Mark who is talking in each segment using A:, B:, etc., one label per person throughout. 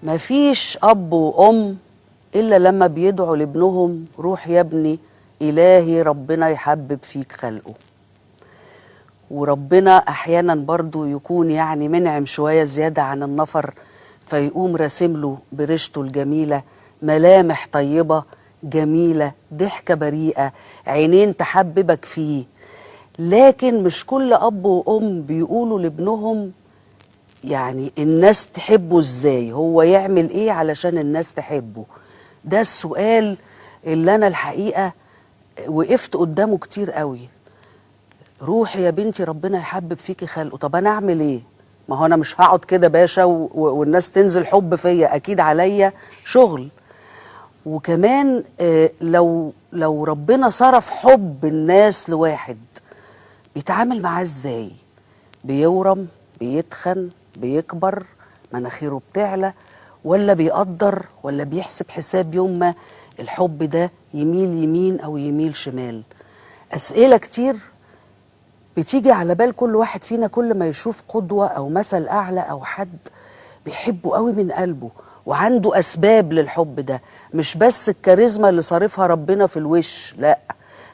A: مفيش أب وأم إلا لما بيدعوا لابنهم روح يا ابني إلهي ربنا يحبب فيك خلقه. وربنا أحيانا برضو يكون يعني منعم شوية زيادة عن النفر، فيقوم راسمله بريشته الجميلة ملامح طيبة جميلة، ضحكة بريئة، عينين تحببك فيه. لكن مش كل أب وأم بيقولوا لابنهم يعني الناس تحبه ازاي، هو يعمل ايه علشان الناس تحبه. ده السؤال اللي انا الحقيقة وقفت قدامه كتير قوي. روحي يا بنتي ربنا يحبب فيكي خلقه، طب انا اعمل ايه؟ ما هو انا مش هقعد كده باشا والناس تنزل حب فيا، اكيد عليا شغل. وكمان لو ربنا صرف حب الناس لواحد بيتعامل معاه ازاي؟ بيورم، بيتخن، بيكبر، مناخيره بتعلى، ولا بيقدر، ولا بيحسب حساب يوم ما الحب ده يميل يمين او يميل شمال؟ اسئله كتير بتيجي على بال كل واحد فينا كل ما يشوف قدوه او مثل اعلى او حد بيحبه قوي من قلبه وعنده اسباب للحب ده، مش بس الكاريزما اللي صارفها ربنا في الوش، لا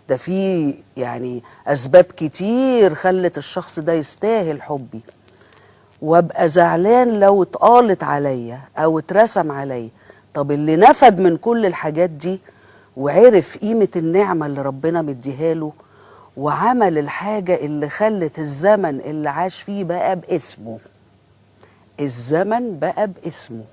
A: ده في يعني اسباب كتير خلت الشخص ده يستاهل حبي. وابقى زعلان لو اتقالت عليا او اترسم عليا. طب اللي نفد من كل الحاجات دي وعرف قيمة النعمة اللي ربنا مديها له وعمل الحاجة اللي خلت الزمن اللي عاش فيه بقى باسمه، الزمن بقى باسمه.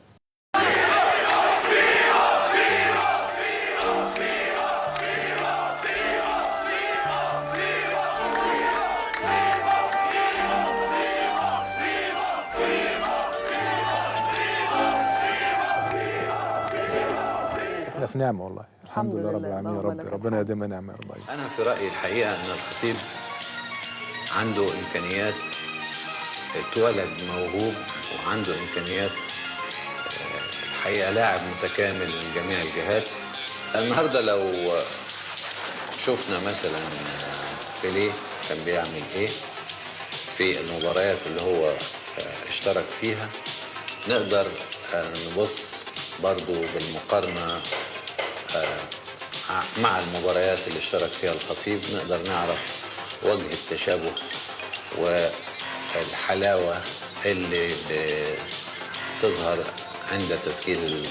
B: احنا في نعمه والله، الحمد لله رب العالمين. يا رب ربنا يديمها نعمه يا رب.
C: انا في رايي الحقيقه ان الخطيب عنده امكانيات، اتولد موهوب وعنده امكانيات، الحقيقه لاعب متكامل من جميع الجهات. النهارده لو شفنا مثلا بيليه كان بيعمل ايه في المباريات اللي هو اشترك فيها، نقدر نبص برضو بالمقارنه مع المباريات اللي اشترك فيها الخطيب، نقدر نعرف وجه التشابه والحلاوة اللي بتظهر عند تسجيل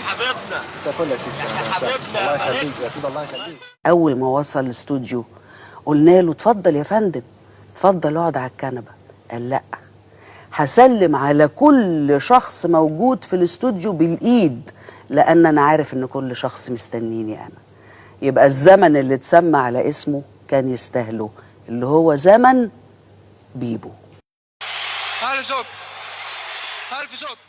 D: حبيبنا
B: مسافر يا سيدي، الله يخليك يا سيدي، الله يخليك.
A: اول ما وصل الاستوديو قلنا له اتفضل يا فندم، اتفضل اقعد على الكنبه. قال لا، هسلم على كل شخص موجود في الاستوديو بالايد، لان انا عارف ان كل شخص مستنيني انا. يبقى الزمن اللي اتسمى على اسمه كان يستاهله، اللي هو زمن بيبو.
D: ألف شكر، ألف شكر.